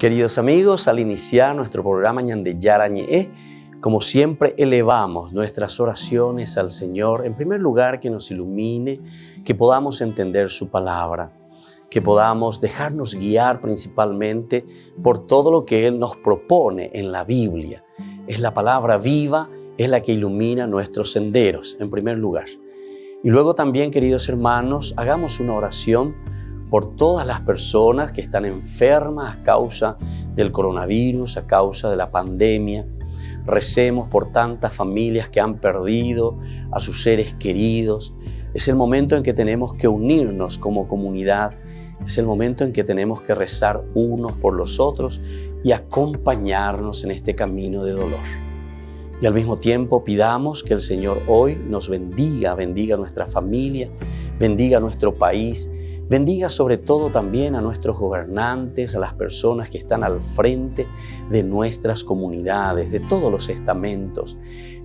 Queridos amigos, al iniciar nuestro programa Ñande Yarañe, como siempre elevamos nuestras oraciones al Señor. En primer lugar, que nos ilumine, que podamos entender su palabra, que podamos dejarnos guiar principalmente por todo lo que Él nos propone en la Biblia. Es la palabra viva, es la que ilumina nuestros senderos, en primer lugar. Y luego también, queridos hermanos, hagamos una oración por todas las personas que están enfermas a causa del coronavirus, a causa de la pandemia. Recemos por tantas familias que han perdido a sus seres queridos. Es el momento en que tenemos que unirnos como comunidad. Es el momento en que tenemos que rezar unos por los otros y acompañarnos en este camino de dolor. Y al mismo tiempo pidamos que el Señor hoy nos bendiga a nuestra familia, bendiga a nuestro país, bendiga sobre todo también a nuestros gobernantes, a las personas que están al frente de nuestras comunidades, de todos los estamentos,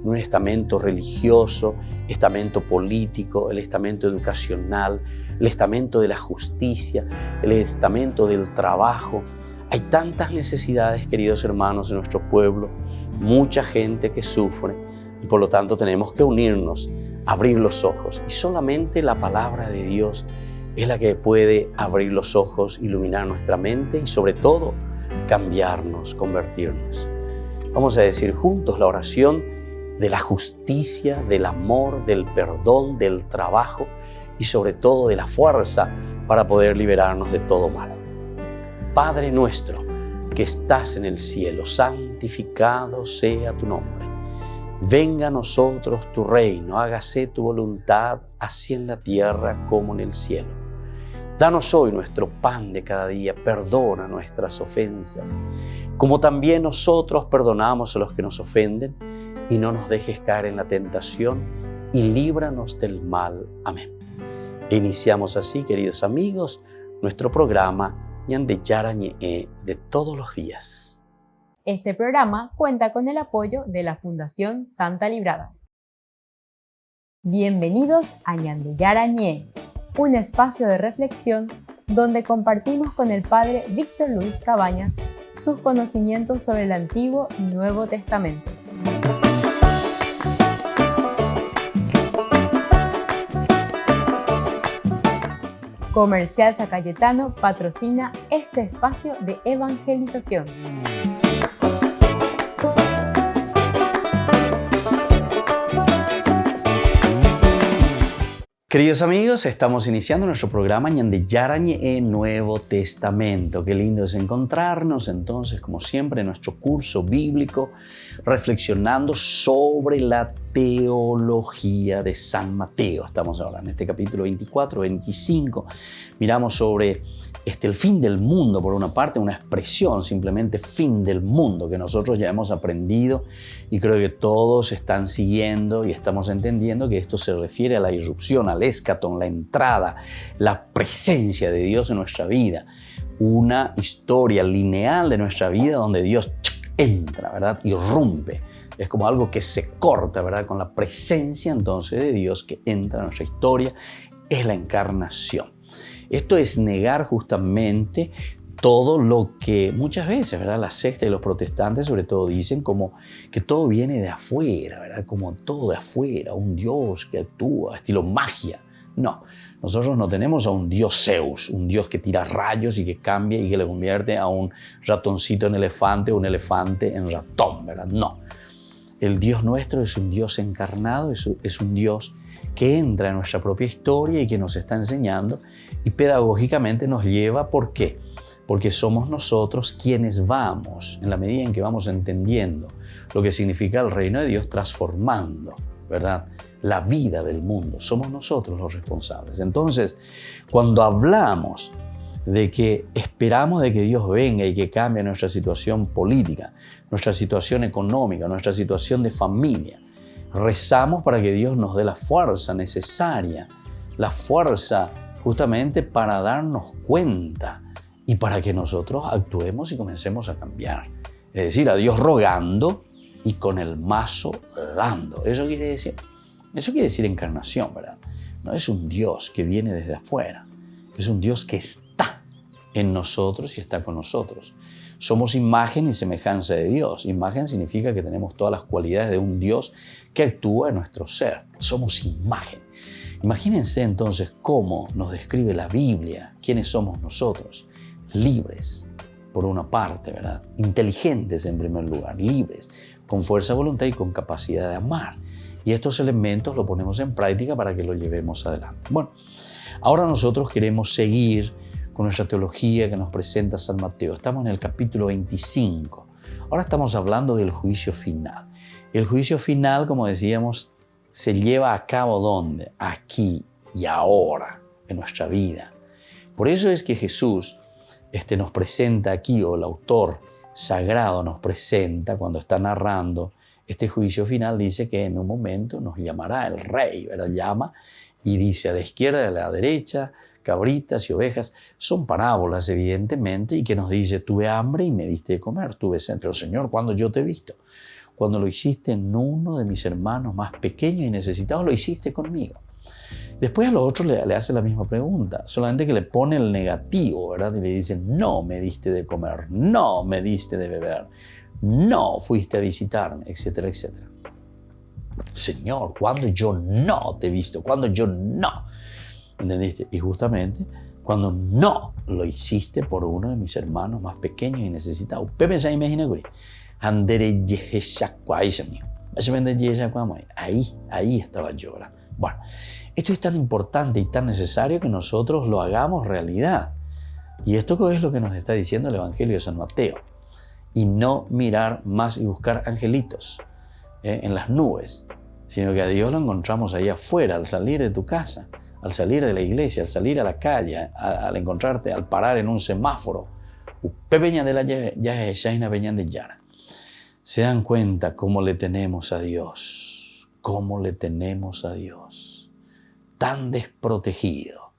un estamento religioso, estamento político, el estamento educacional, el estamento de la justicia, el estamento del trabajo. Hay tantas necesidades, queridos hermanos, en nuestro pueblo, mucha gente que sufre y por lo tanto tenemos que unirnos, abrir los ojos y solamente la palabra de Dios es la que puede abrir los ojos, iluminar nuestra mente y sobre todo cambiarnos, convertirnos. Vamos a decir juntos la oración de la justicia, del amor, del perdón, del trabajo y sobre todo de la fuerza para poder liberarnos de todo mal. Padre nuestro que estás en el cielo, santificado sea tu nombre. Venga a nosotros tu reino, hágase tu voluntad, así en la tierra como en el cielo. Danos hoy nuestro pan de cada día, perdona nuestras ofensas, como también nosotros perdonamos a los que nos ofenden, y no nos dejes caer en la tentación, y líbranos del mal. Amén. E iniciamos así, queridos amigos, nuestro programa Ñande Yarañe de todos los días. Este programa cuenta con el apoyo de la Fundación Santa Librada. Bienvenidos a Ñande Yarañe, un espacio de reflexión donde compartimos con el Padre Víctor Luis Cabañas sus conocimientos sobre el Antiguo y Nuevo Testamento. Comercial San Cayetano patrocina este espacio de evangelización. Queridos amigos, estamos iniciando nuestro programa Ñande Yarañe Nuevo Testamento. Qué lindo es encontrarnos entonces, como siempre, en nuestro curso bíblico, reflexionando sobre la teología de San Mateo. Estamos ahora en este capítulo 24, 25. Miramos sobre el fin del mundo, por una parte, una expresión simplemente fin del mundo que nosotros ya hemos aprendido y creo que todos están siguiendo y estamos entendiendo que esto se refiere a la irrupción, al escatón, la entrada, la presencia de Dios en nuestra vida. Una historia lineal de nuestra vida donde Dios entra, ¿verdad? Irrumpe. Es como algo que se corta, ¿verdad? Con la presencia entonces de Dios que entra en nuestra historia, es la encarnación. Esto es negar justamente todo lo que muchas veces, ¿verdad? La secta y los protestantes sobre todo dicen como que todo viene de afuera, ¿verdad? Como todo de afuera, un Dios que actúa, estilo magia. No, nosotros no tenemos a un Dios Zeus, un Dios que tira rayos y que cambia y que le convierte a un ratoncito en elefante o un elefante en ratón, ¿verdad? No. El Dios nuestro es un Dios encarnado, es un Dios que entra en nuestra propia historia y que nos está enseñando y pedagógicamente nos lleva. ¿Por qué? Porque somos nosotros quienes vamos, en la medida en que vamos entendiendo lo que significa el reino de Dios, transformando, ¿verdad?, la vida del mundo. Somos nosotros los responsables. Entonces, cuando hablamos de que esperamos de que Dios venga y que cambie nuestra situación política, nuestra situación económica, nuestra situación de familia, rezamos para que Dios nos dé la fuerza necesaria, la fuerza justamente para darnos cuenta y para que nosotros actuemos y comencemos a cambiar. Es decir, a Dios rogando y con el mazo dando. Eso quiere decir encarnación, ¿verdad? No es un Dios que viene desde afuera, es un Dios que está en nosotros y está con nosotros. Somos imagen y semejanza de Dios. Imagen significa que tenemos todas las cualidades de un Dios que actúa en nuestro ser. Somos imagen. Imagínense entonces cómo nos describe la Biblia, quiénes somos nosotros. Libres, por una parte, ¿verdad? Inteligentes en primer lugar, libres, con fuerza de voluntad y con capacidad de amar. Y estos elementos los ponemos en práctica para que los llevemos adelante. Bueno, ahora nosotros queremos seguir con nuestra teología que nos presenta San Mateo. Estamos en el capítulo 25. Ahora estamos hablando del juicio final. El juicio final, como decíamos, se lleva a cabo ¿dónde? Aquí y ahora, en nuestra vida. Por eso es que Jesús nos presenta aquí, o el autor sagrado nos presenta, cuando está narrando este juicio final, dice que en un momento nos llamará el rey, ¿verdad? Llama y dice a la izquierda y a la derecha, cabritas y ovejas. Son parábolas, evidentemente, y que nos dice, tuve hambre y me diste de comer, tuve sed. Pero Señor, ¿cuándo yo te he visto? Cuando lo hiciste en uno de mis hermanos más pequeños y necesitados, lo hiciste conmigo. Después a los otros le hace la misma pregunta, solamente que le pone el negativo, ¿verdad? Y le dice, no me diste de comer, no me diste de beber, no fuiste a visitarme, etcétera, etcétera. Señor, ¿cuándo yo no te he visto? ¿Cuándo yo no? ¿Entendiste? Y justamente cuando no lo hiciste por uno de mis hermanos más pequeños y necesitados. Pepe se imagina que ahí estaba yo, ¿verdad? Bueno, esto es tan importante y tan necesario que nosotros lo hagamos realidad. Y esto es lo que nos está diciendo el Evangelio de San Mateo. Y no mirar más y buscar angelitos en las nubes, sino que a Dios lo encontramos ahí afuera, al salir de tu casa, al salir de la iglesia, al salir a la calle, al encontrarte, al parar en un semáforo. Se dan cuenta cómo le tenemos a Dios, cómo le tenemos a Dios. Tan desprotegido,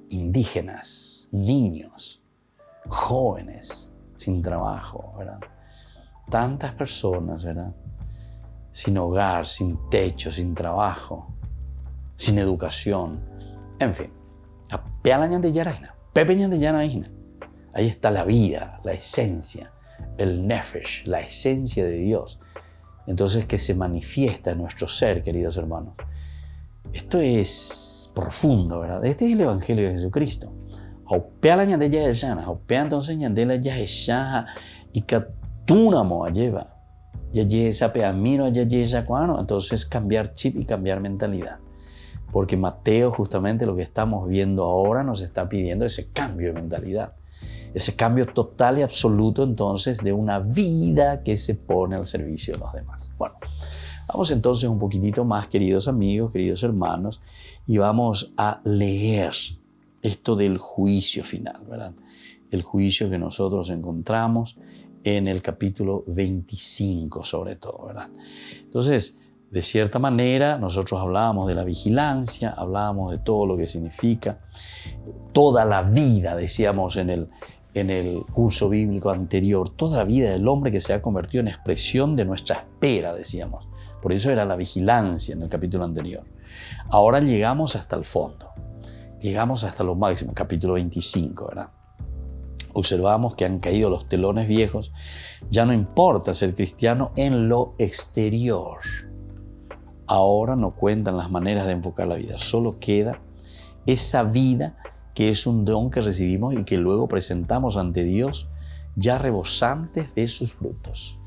indígenas, niños, jóvenes sin trabajo, ¿verdad? Tantas personas, ¿verdad? Sin hogar, sin techo, sin trabajo, sin educación, en fin. Ahí está la vida, la esencia, el nefesh, la esencia de Dios. Entonces, que se manifiesta en nuestro ser, queridos hermanos. Esto es profundo, ¿verdad? Este es el Evangelio de Jesucristo. Entonces, cambiar chip y cambiar mentalidad. Porque Mateo, justamente lo que estamos viendo ahora, nos está pidiendo ese cambio de mentalidad. Ese cambio total y absoluto, entonces, de una vida que se pone al servicio de los demás. Bueno, vamos entonces un poquitito más, queridos amigos, queridos hermanos, y vamos a leer esto del juicio final, ¿verdad? El juicio que nosotros encontramos en el capítulo 25, sobre todo, ¿verdad? Entonces, de cierta manera, nosotros hablábamos de la vigilancia, hablábamos de todo lo que significa toda la vida, decíamos en el curso bíblico anterior, toda la vida del hombre que se ha convertido en expresión de nuestra espera, decíamos. Por eso era la vigilancia en el capítulo anterior. Ahora llegamos hasta el fondo, llegamos hasta lo máximo, capítulo 25, ¿verdad? Observamos que han caído los telones viejos, ya no importa ser cristiano en lo exterior. Ahora no cuentan las maneras de enfocar la vida, solo queda esa vida que es un don que recibimos y que luego presentamos ante Dios ya rebosantes de sus frutos.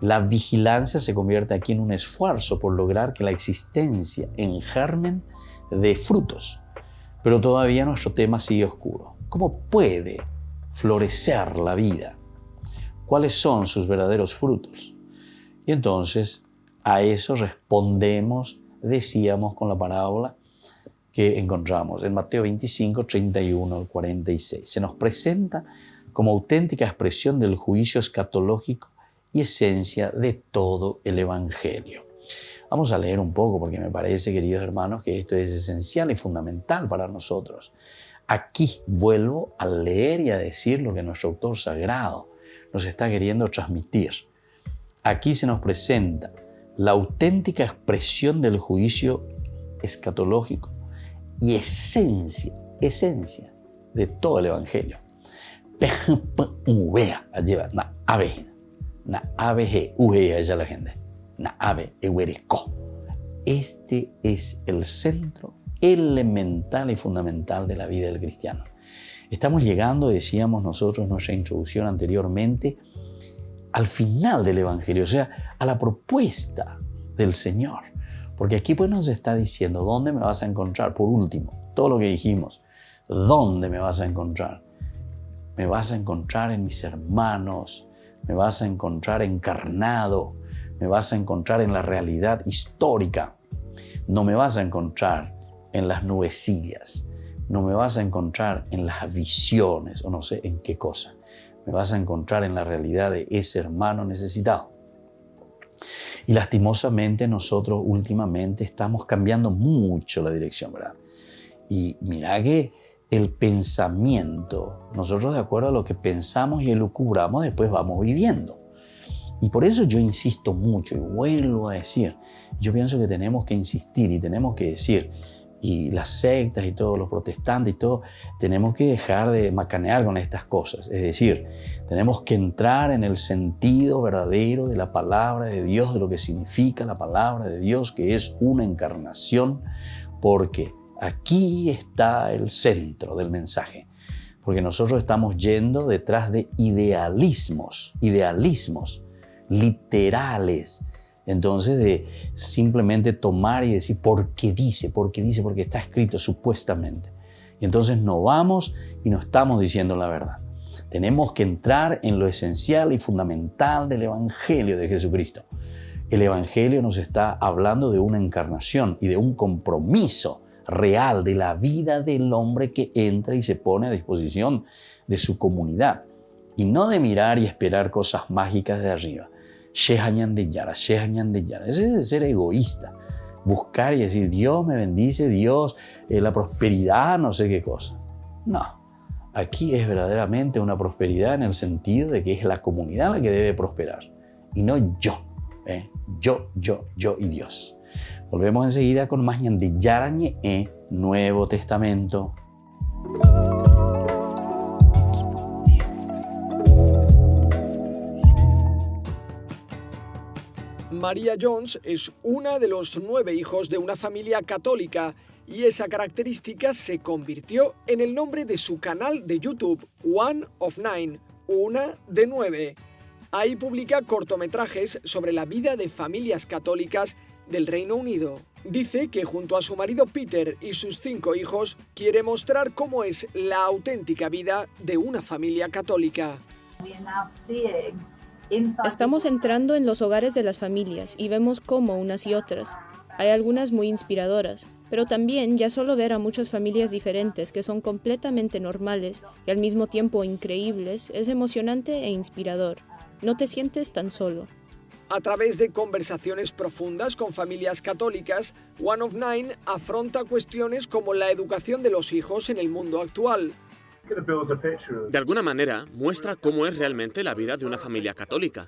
La vigilancia se convierte aquí en un esfuerzo por lograr que la existencia en germen de frutos. Pero todavía nuestro tema sigue oscuro. ¿Cómo puede florecer la vida? ¿Cuáles son sus verdaderos frutos? Y entonces a eso respondemos, decíamos, con la parábola que encontramos en Mateo 25, 31 al 46. Se nos presenta como auténtica expresión del juicio escatológico y esencia de todo el Evangelio. Vamos a leer un poco porque me parece, queridos hermanos, que esto es esencial y fundamental para nosotros. Aquí vuelvo a leer y a decir lo que nuestro autor sagrado nos está queriendo transmitir. Aquí se nos presenta la auténtica expresión del juicio escatológico y esencia de todo el Evangelio. uvea lleva na ave uvea ya la gente na ave eweresco. Este es el centro elemental y fundamental de la vida del cristiano. Estamos llegando, decíamos nosotros en nuestra introducción anteriormente, al final del Evangelio, o sea, a la propuesta del Señor. Porque aquí pues nos está diciendo, ¿dónde me vas a encontrar? Por último, todo lo que dijimos, ¿dónde me vas a encontrar? Me vas a encontrar en mis hermanos, me vas a encontrar encarnado, me vas a encontrar en la realidad histórica, no me vas a encontrar en las nubecillas, no me vas a encontrar en las visiones o no sé en qué cosa, me vas a encontrar en la realidad de ese hermano necesitado. Y lastimosamente nosotros últimamente estamos cambiando mucho la dirección, ¿verdad? Y mira que el pensamiento, nosotros de acuerdo a lo que pensamos y elucubramos, después vamos viviendo. Y por eso yo insisto mucho y vuelvo a decir, yo pienso que tenemos que insistir y tenemos que decir, y las sectas y todos los protestantes y todo, tenemos que dejar de macanear con estas cosas. Es decir, tenemos que entrar en el sentido verdadero de la palabra de Dios, de lo que significa la palabra de Dios, que es una encarnación, porque aquí está el centro del mensaje. Porque nosotros estamos yendo detrás de idealismos literales. Entonces, de simplemente tomar y decir, porque está escrito supuestamente. Y entonces no vamos y no estamos diciendo la verdad. Tenemos que entrar en lo esencial y fundamental del Evangelio de Jesucristo. El Evangelio nos está hablando de una encarnación y de un compromiso real de la vida del hombre que entra y se pone a disposición de su comunidad. Y no de mirar y esperar cosas mágicas de arriba. Ese es ser egoísta. Buscar y decir, Dios me bendice, Dios, la prosperidad, no sé qué cosa. No, aquí es verdaderamente una prosperidad en el sentido de que es la comunidad la que debe prosperar y no yo. Yo y Dios. Volvemos enseguida con más ñande Yarañe Nuevo Testamento. María Jones es una de los 9 hijos de una familia católica y esa característica se convirtió en el nombre de su canal de YouTube, One of Nine, una de 9. Ahí publica cortometrajes sobre la vida de familias católicas del Reino Unido. Dice que junto a su marido Peter y sus 5 hijos quiere mostrar cómo es la auténtica vida de una familia católica. Estamos entrando en los hogares de las familias y vemos cómo unas y otras. Hay algunas muy inspiradoras, pero también ya solo ver a muchas familias diferentes que son completamente normales y al mismo tiempo increíbles es emocionante e inspirador. No te sientes tan solo. A través de conversaciones profundas con familias católicas, One of Nine afronta cuestiones como la educación de los hijos en el mundo actual. De alguna manera, muestra cómo es realmente la vida de una familia católica.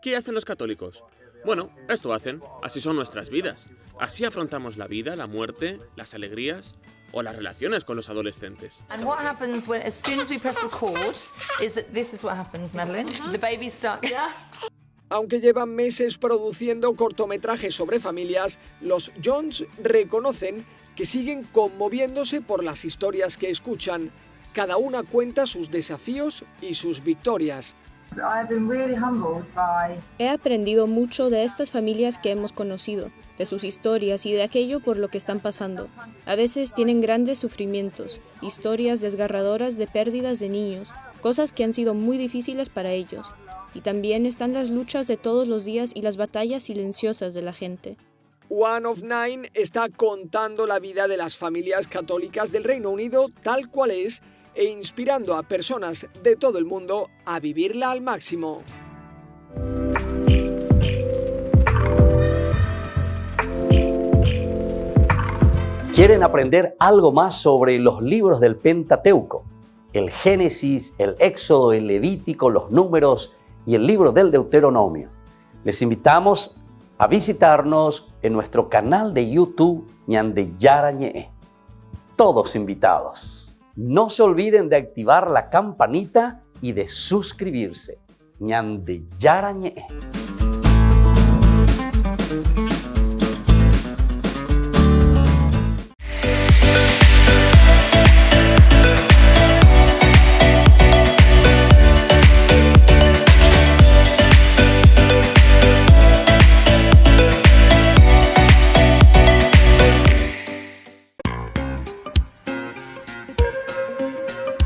¿Qué hacen los católicos? Bueno, esto hacen. Así son nuestras vidas. Así afrontamos la vida, la muerte, las alegrías o las relaciones con los adolescentes. And what happens when, as soon as we press record, is that this is what happens, Madeline. The babies start. Aunque llevan meses produciendo cortometrajes sobre familias, los Jones reconocen que siguen conmoviéndose por las historias que escuchan. Cada una cuenta sus desafíos y sus victorias. He aprendido mucho de estas familias que hemos conocido, de sus historias y de aquello por lo que están pasando. A veces tienen grandes sufrimientos, historias desgarradoras de pérdidas de niños, cosas que han sido muy difíciles para ellos. Y también están las luchas de todos los días y las batallas silenciosas de la gente. One of Nine está contando la vida de las familias católicas del Reino Unido tal cual es e inspirando a personas de todo el mundo a vivirla al máximo. ¿Quieren aprender algo más sobre los libros del Pentateuco? El Génesis, el Éxodo, el Levítico, los Números y el libro del Deuteronomio. Les invitamos a visitarnos en nuestro canal de YouTube ñande Yarañe. Todos invitados. No se olviden de activar la campanita y de suscribirse. Ñande Yarañe.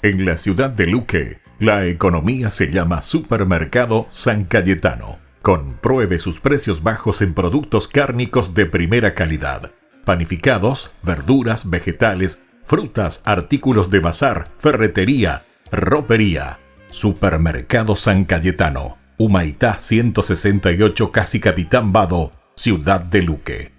En la ciudad de Luque, la economía se llama Supermercado San Cayetano. Compruebe sus precios bajos en productos cárnicos de primera calidad. Panificados, verduras, vegetales, frutas, artículos de bazar, ferretería, ropería. Supermercado San Cayetano. Humaitá 168, Casi Capitán Vado, ciudad de Luque.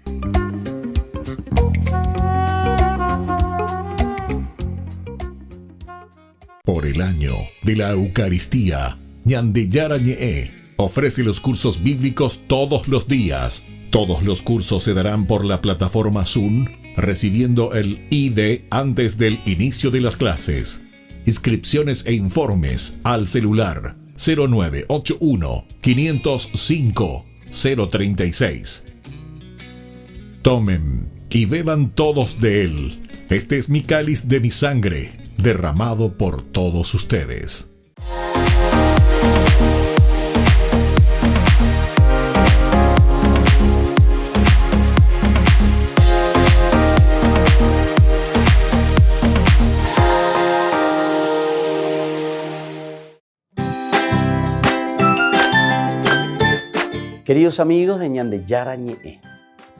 Por el año de la Eucaristía, Ñande Yarañe ofrece los cursos bíblicos todos los días. Todos los cursos se darán por la plataforma Zoom, recibiendo el ID antes del inicio de las clases. Inscripciones e informes al celular 0981 505 036. Tomen y beban todos de él. Este es mi cáliz de mi sangre, derramado por todos ustedes. Queridos amigos de Ñande Yarañe,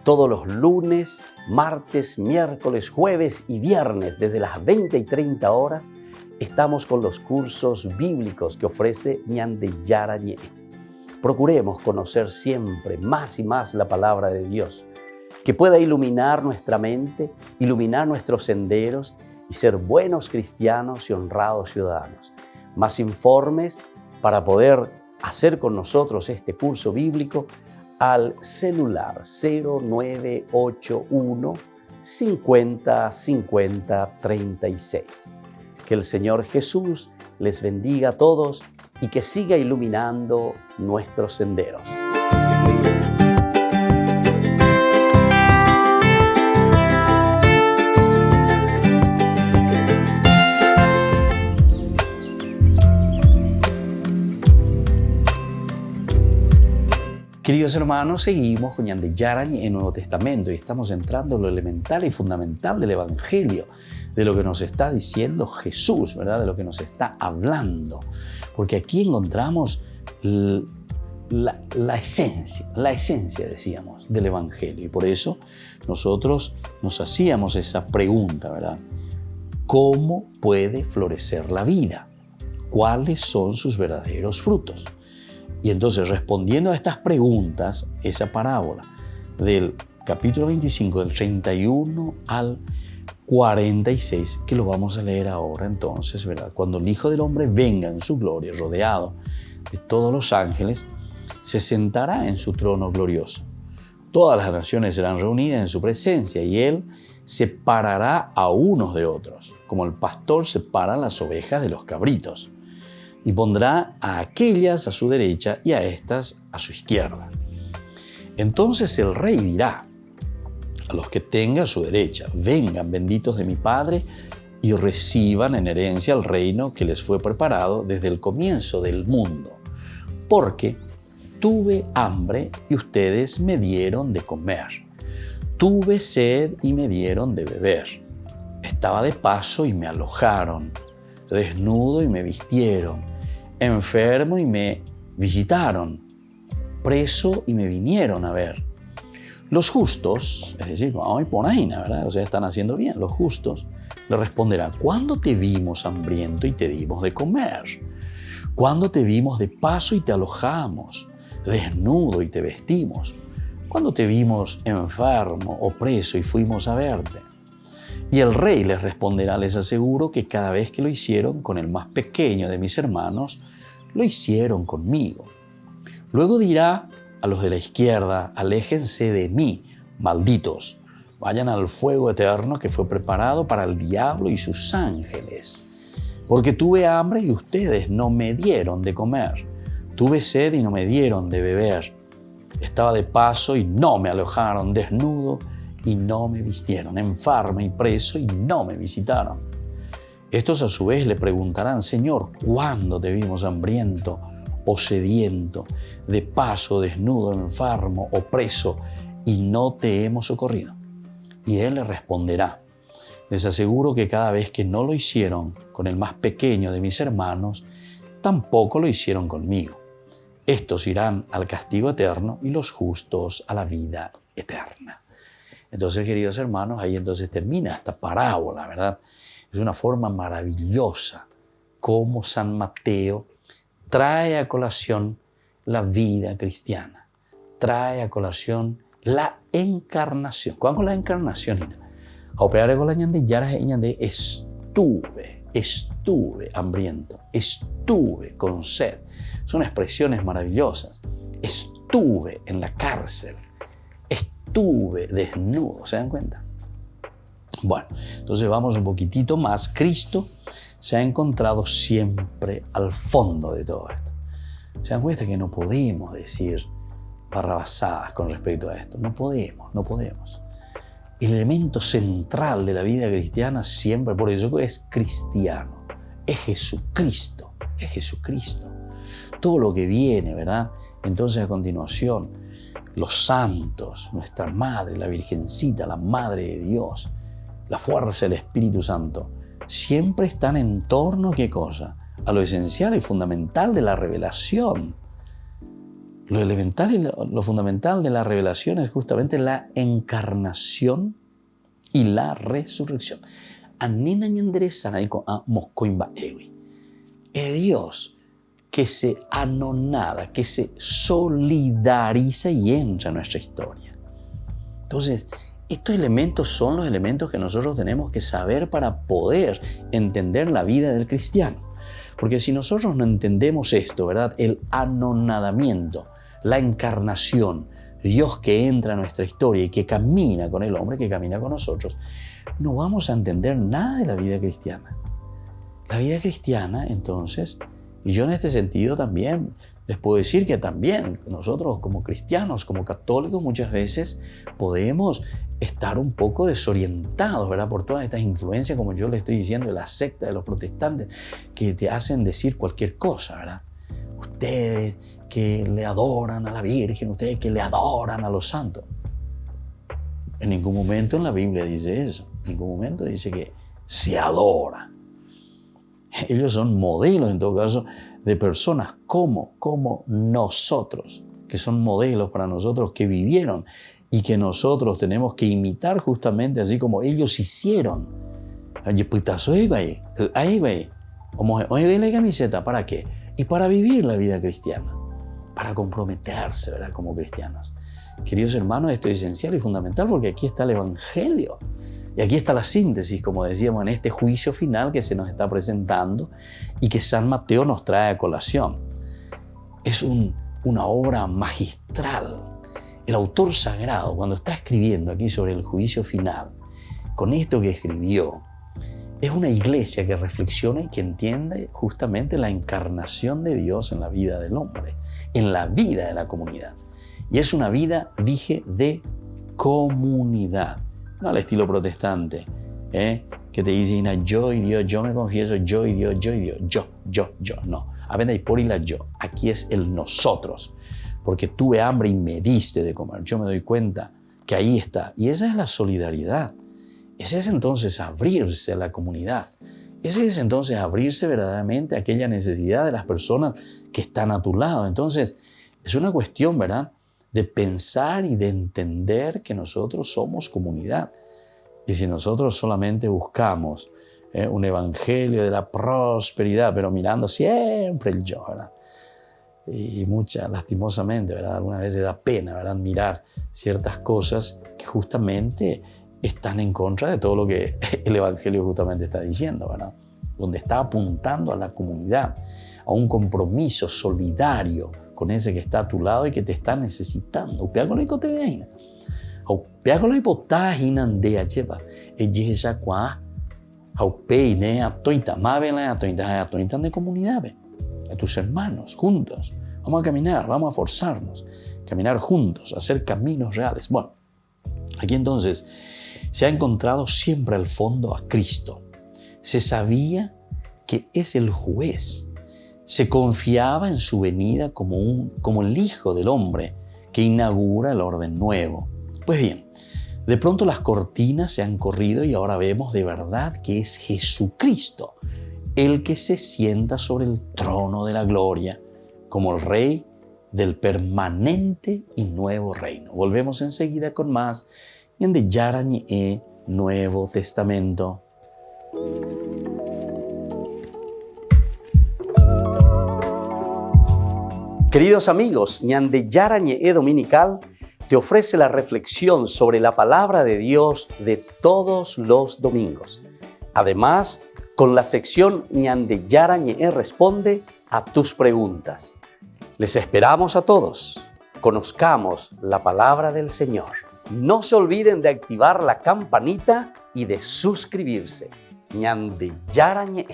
todos los lunes, martes, miércoles, jueves y viernes desde las 20 y 30 horas estamos con los cursos bíblicos que ofrece Ñande Yarañe. Procuremos conocer siempre más y más la palabra de Dios, que pueda iluminar nuestra mente, iluminar nuestros senderos y ser buenos cristianos y honrados ciudadanos. Más informes para poder hacer con nosotros este curso bíblico al celular 0981 50 50 36. Que el Señor Jesús les bendiga a todos y que siga iluminando nuestros senderos. Queridos hermanos, seguimos con Ñande Yarañe en el Nuevo Testamento y estamos entrando en lo elemental y fundamental del Evangelio, de lo que nos está diciendo Jesús, ¿verdad? De lo que nos está hablando. Porque aquí encontramos la esencia, decíamos, del Evangelio. Y por eso nosotros nos hacíamos esa pregunta, ¿verdad? ¿Cómo puede florecer la vida? ¿Cuáles son sus verdaderos frutos? Y entonces, respondiendo a estas preguntas, esa parábola del capítulo 25, del 31 al 46, que lo vamos a leer ahora entonces, ¿verdad? Cuando el Hijo del Hombre venga en su gloria, rodeado de todos los ángeles, se sentará en su trono glorioso. Todas las naciones serán reunidas en su presencia y Él separará a unos de otros, como el pastor separa las ovejas de los cabritos. Y pondrá a aquellas a su derecha y a estas a su izquierda. Entonces el rey dirá a los que tenga a su derecha: vengan, benditos de mi Padre, y reciban en herencia el reino que les fue preparado desde el comienzo del mundo. Porque tuve hambre y ustedes me dieron de comer. Tuve sed y me dieron de beber. Estaba de paso y me alojaron. Desnudo y me vistieron. Enfermo y me visitaron, preso y me vinieron a ver. Los justos, es decir, ay, ponaina, ¿verdad? O sea, están haciendo bien. Los justos le responderán: ¿cuándo te vimos hambriento y te dimos de comer? ¿Cuándo te vimos de paso y te alojamos? Desnudo y te vestimos? ¿Cuándo te vimos enfermo o preso y fuimos a verte? Y el rey les responderá: les aseguro que cada vez que lo hicieron con el más pequeño de mis hermanos, lo hicieron conmigo. Luego dirá a los de la izquierda: aléjense de mí, malditos, vayan al fuego eterno que fue preparado para el diablo y sus ángeles. Porque tuve hambre y ustedes no me dieron de comer. Tuve sed y no me dieron de beber. Estaba de paso y no me alojaron, desnudo y no me vistieron, enfermo y preso y no me visitaron. Estos a su vez le preguntarán: Señor, ¿cuándo te vimos hambriento o sediento, de paso, desnudo, enfermo o preso, y no te hemos socorrido? Y él le responderá: les aseguro que cada vez que no lo hicieron con el más pequeño de mis hermanos, tampoco lo hicieron conmigo. Estos irán al castigo eterno y los justos a la vida eterna. Entonces, queridos hermanos, ahí entonces termina esta parábola, ¿verdad? Es una forma maravillosa cómo San Mateo trae a colación la vida cristiana, trae a colación la encarnación. ¿Cuál es la encarnación? Estuve hambriento, estuve con sed. Son expresiones maravillosas. Estuve en la cárcel, estuve desnudo, ¿se dan cuenta? Bueno, entonces vamos un poquitito más. Cristo se ha encontrado siempre al fondo de todo esto. Se dan cuenta que no podemos decir barrabasadas con respecto a esto. No podemos. El elemento central de la vida cristiana siempre, por eso es cristiano, es Jesucristo. Todo lo que viene, ¿verdad? Entonces a continuación, los santos, nuestra madre, la Virgencita, la Madre de Dios, la fuerza del Espíritu Santo, siempre están en torno, ¿qué cosa? A lo esencial y fundamental de la revelación. Lo elemental y lo fundamental de la revelación es justamente la encarnación y la resurrección. Es Dios que se anonada, que se solidariza y entra en nuestra historia. Entonces, estos elementos son los elementos que nosotros tenemos que saber para poder entender la vida del cristiano. Porque si nosotros no entendemos esto, ¿verdad? El anonadamiento, la encarnación, Dios que entra en nuestra historia y que camina con el hombre, que camina con nosotros, no vamos a entender nada de la vida cristiana. La vida cristiana, entonces, y yo en este sentido también les puedo decir que también nosotros como cristianos, como católicos, muchas veces podemos estar un poco desorientados, ¿verdad? Por todas estas influencias, como yo le estoy diciendo, de la secta, de los protestantes, que te hacen decir cualquier cosa, ¿verdad? Ustedes que le adoran a la Virgen, ustedes que le adoran a los santos. En ningún momento en la Biblia dice eso. En ningún momento dice que se adora. Ellos son modelos, en todo caso, de personas como nosotros, que son modelos para nosotros, que vivieron y que nosotros tenemos que imitar justamente así como ellos hicieron. ¿Para qué? Y para vivir la vida cristiana, para comprometerse, ¿verdad? Como cristianos. Queridos hermanos, esto es esencial y fundamental porque aquí está el Evangelio. Y aquí está la síntesis, como decíamos, en este juicio final que se nos está presentando y que San Mateo nos trae a colación. Es una obra magistral. El autor sagrado, cuando está escribiendo aquí sobre el juicio final, con esto que escribió, es una iglesia que reflexiona y que entiende justamente la encarnación de Dios en la vida del hombre, en la vida de la comunidad. Y es una vida, dije, de comunidad. No al estilo protestante, que te dicen yo y Dios, yo me confieso, yo y Dios, yo. No, aprende por y la yo. Aquí es el nosotros, porque tuve hambre y me diste de comer. Yo me doy cuenta que ahí está. Y esa es la solidaridad. Ese es entonces abrirse a la comunidad. Ese es entonces abrirse verdaderamente a aquella necesidad de las personas que están a tu lado. Entonces, es una cuestión, ¿verdad?, de pensar y de entender que nosotros somos comunidad. Y si nosotros solamente buscamos un evangelio de la prosperidad, pero mirando siempre el yo, ¿verdad? Y lastimosamente, ¿verdad? Algunas veces da pena, ¿verdad?, mirar ciertas cosas que justamente están en contra de todo lo que el evangelio justamente está diciendo, ¿verdad? Donde está apuntando a la comunidad, a un compromiso solidario con ese que está a tu lado y que te está necesitando. Haupei, ne atoita, mavela, atoita de comunidad, a tus hermanos, juntos. Vamos a caminar, vamos a forzarnos, caminar juntos, hacer caminos reales. Bueno, aquí entonces se ha encontrado siempre al fondo a Cristo. Se sabía que es el juez. Se confiaba en su venida como el Hijo del Hombre que inaugura el orden nuevo. Pues bien, de pronto las cortinas se han corrido y ahora vemos de verdad que es Jesucristo el que se sienta sobre el trono de la gloria como el Rey del permanente y nuevo reino. Volvemos enseguida con más en de Yarañe Nuevo Testamento. Queridos amigos, Ñande Yarañe Dominical te ofrece la reflexión sobre la palabra de Dios de todos los domingos. Además, con la sección Ñande Yarañe responde a tus preguntas. Les esperamos a todos. Conozcamos la palabra del Señor. No se olviden de activar la campanita y de suscribirse. Ñande Yarañe.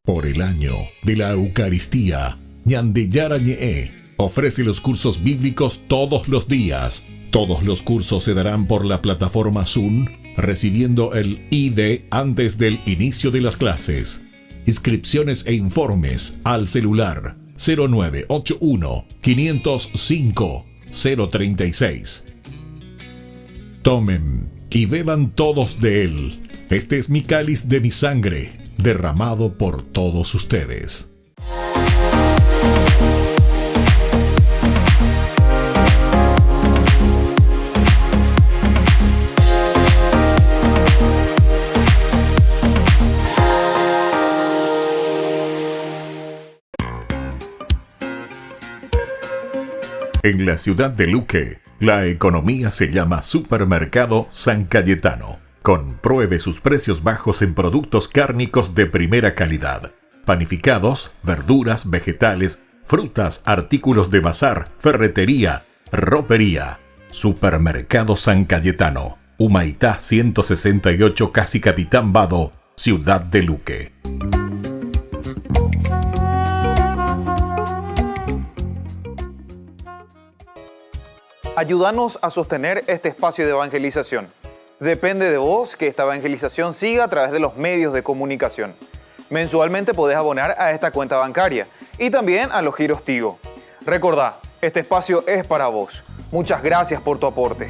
Por el año de la Eucaristía, Ñande Yarañe ofrece los cursos bíblicos todos los días. Todos los cursos se darán por la plataforma Zoom, recibiendo el ID antes del inicio de las clases. Inscripciones e informes al celular 0981 505 036. Tomen y beban todos de él. Este es mi cáliz de mi sangre, derramado por todos ustedes. En la ciudad de Luque, la economía se llama Supermercado San Cayetano. Compruebe sus precios bajos en productos cárnicos de primera calidad. Panificados, verduras, vegetales, frutas, artículos de bazar, ferretería, ropería. Supermercado San Cayetano. Humaitá 168, Casi Capitán Vado, ciudad de Luque. Ayúdanos a sostener este espacio de evangelización. Depende de vos que esta evangelización siga a través de los medios de comunicación. Mensualmente podés abonar a esta cuenta bancaria y también a los giros Tigo. Recordá, este espacio es para vos. Muchas gracias por tu aporte.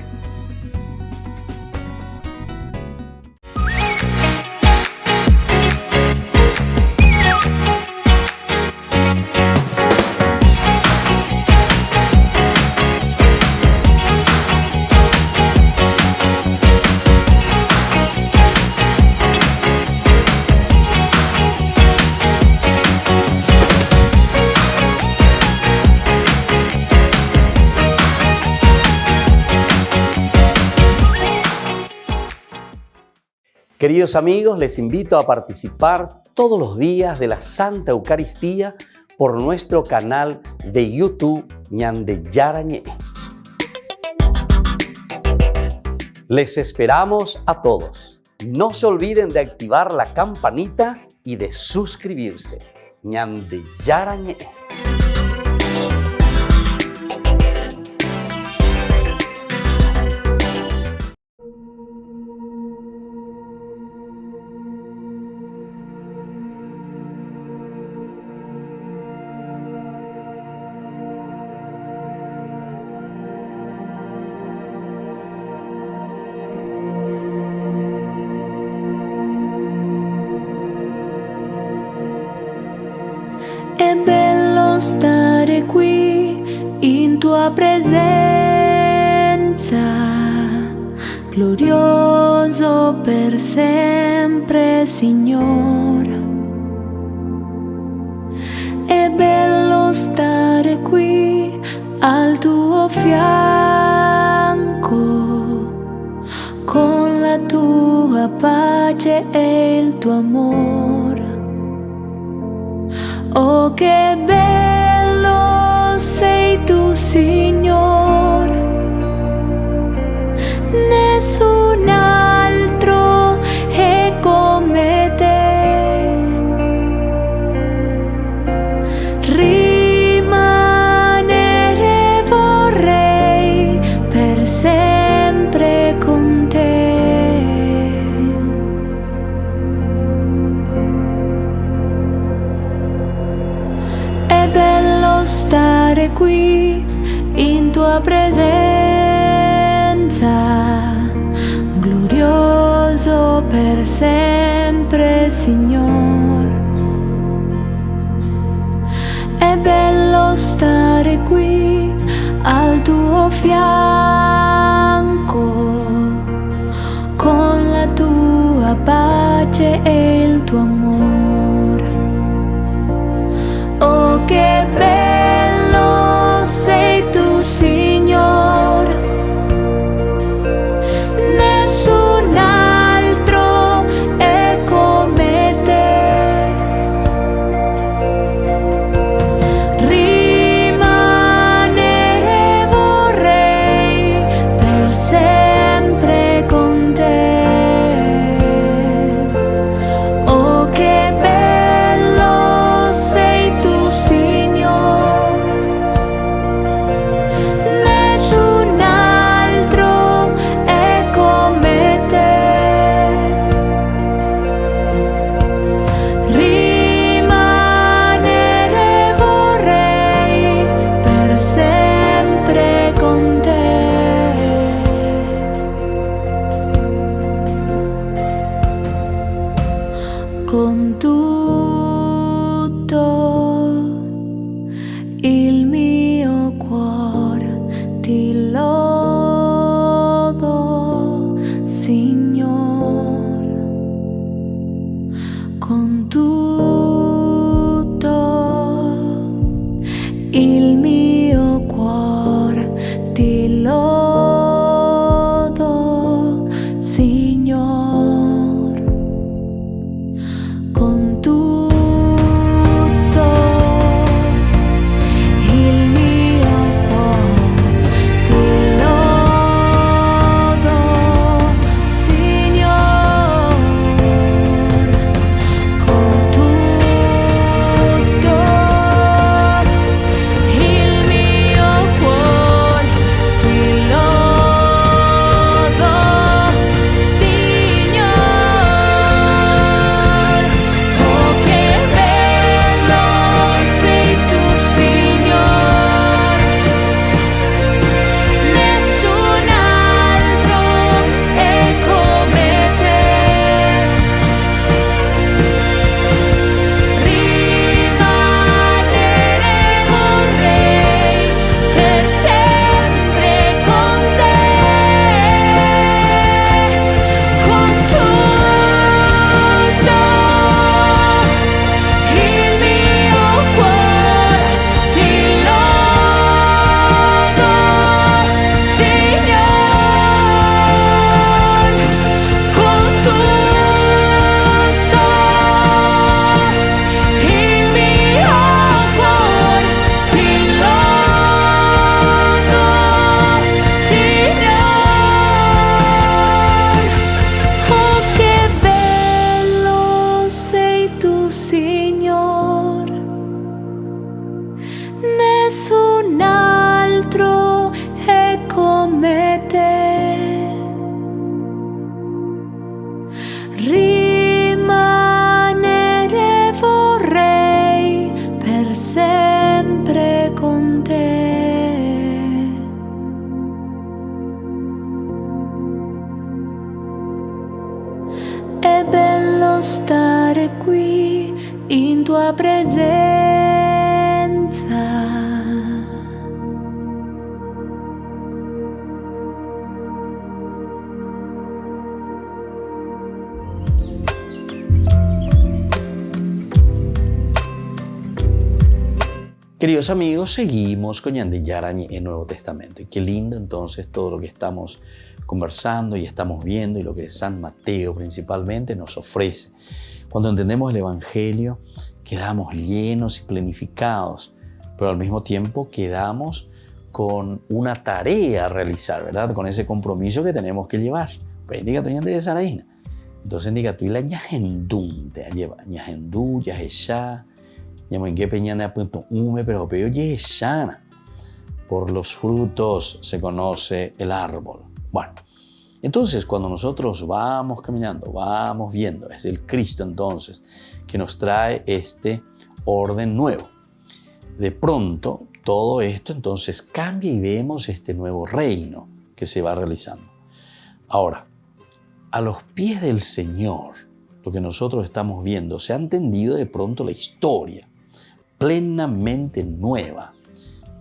Queridos amigos, les invito a participar todos los días de la Santa Eucaristía por nuestro canal de YouTube Ñande Yarañe. Les esperamos a todos. No se olviden de activar la campanita y de suscribirse. Ñande Yarañe. È bello stare qui in tua presenza, glorioso per sempre, Signore. È bello stare qui al tuo fianco, con la tua pace e il tuo amore. Oh, che bello sei tu, Signore, stare qui in tua presenza, glorioso per sempre, Signor. È bello stare qui al tuo fianco, con la tua pace e il tuo amore. Oh, che bello sei tu, Signore. Nessun altro è come te. Rimanere vorrei per sempre con te. Oh, che bello sei tu, Signore. Nessun altro è come te. Rimanere vorrei per sempre con te. Con tutto il mio cuore ti lodo, Signore. Con tutto il mio cuore ti lodo, Signore. Con tutto il mio cuore ti lodo, Signore. Con tutto il mio cuore ti lodo, Signore. Oh, che bello sei tu, Signore. Nessun altro è come te. Rimanere vorrei per sempre con te. Con tutto il mio cuore ti lodo, Signore. Con tutto il mio cuore ti lodo, Signore. Oh, che bello sei tu, Signore. Nessun altro è come te. Rimanere vorrei per sempre con te. È bello stare qui in tua presenza. Queridos amigos, seguimos con Ñande Yarañe en Nuevo Testamento. Y qué lindo entonces todo lo que estamos conversando y estamos viendo y lo que San Mateo principalmente nos ofrece. Cuando entendemos el Evangelio, quedamos llenos y planificados, pero al mismo tiempo quedamos con una tarea a realizar, ¿verdad? Con ese compromiso que tenemos que llevar. Pues indica tu Ñande Yarañe. Entonces indica tu la ñahendún te lleva ñahendú, yahesha, pero por los frutos se conoce el árbol. Bueno, entonces cuando nosotros vamos caminando, vamos viendo, es el Cristo entonces que nos trae este orden nuevo. De pronto todo esto entonces cambia y vemos este nuevo reino que se va realizando. Ahora, a los pies del Señor, lo que nosotros estamos viendo, se ha entendido de pronto la historia plenamente nueva,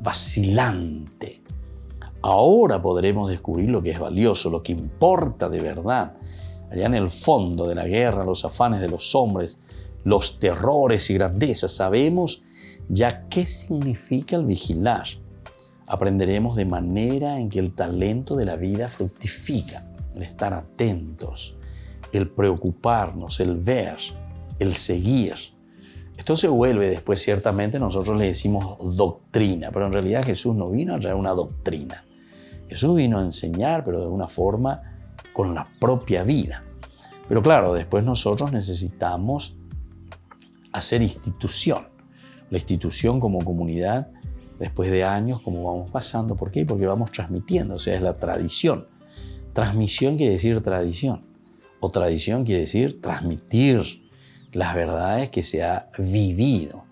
vacilante. Ahora podremos descubrir lo que es valioso, lo que importa de verdad. Allá en el fondo de la guerra, los afanes de los hombres, los terrores y grandezas, sabemos ya qué significa el vigilar. Aprenderemos de manera en que el talento de la vida fructifica, el estar atentos, el preocuparnos, el ver, el seguir. Esto se vuelve después, ciertamente, nosotros le decimos doctrina, pero en realidad Jesús no vino a traer una doctrina. Jesús vino a enseñar, pero de una forma con la propia vida. Pero claro, después nosotros necesitamos hacer institución. La institución como comunidad, después de años, como vamos pasando. ¿Por qué? Porque vamos transmitiendo, o sea, es la tradición. Transmisión quiere decir tradición, o tradición quiere decir transmitir las verdades que se ha vivido,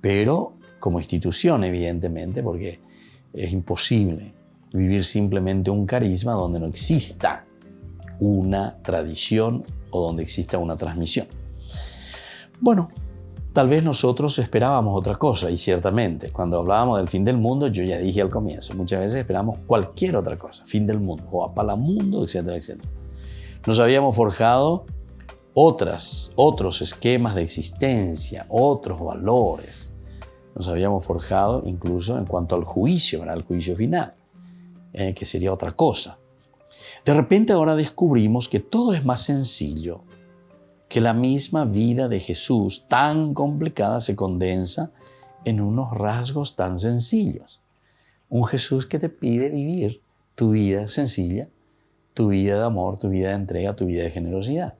pero como institución, evidentemente, porque es imposible vivir simplemente un carisma donde no exista una tradición o donde exista una transmisión. Bueno, tal vez nosotros esperábamos otra cosa, y ciertamente, cuando hablábamos del fin del mundo, yo ya dije al comienzo, muchas veces esperamos cualquier otra cosa, fin del mundo, o apalamundo, etcétera, etcétera. Nos habíamos forjado otros esquemas de existencia, otros valores. Nos habíamos forjado incluso en cuanto al juicio, ¿verdad? El juicio final, que sería otra cosa. De repente ahora descubrimos que todo es más sencillo, que la misma vida de Jesús, tan complicada, se condensa en unos rasgos tan sencillos. Un Jesús que te pide vivir tu vida sencilla, tu vida de amor, tu vida de entrega, tu vida de generosidad.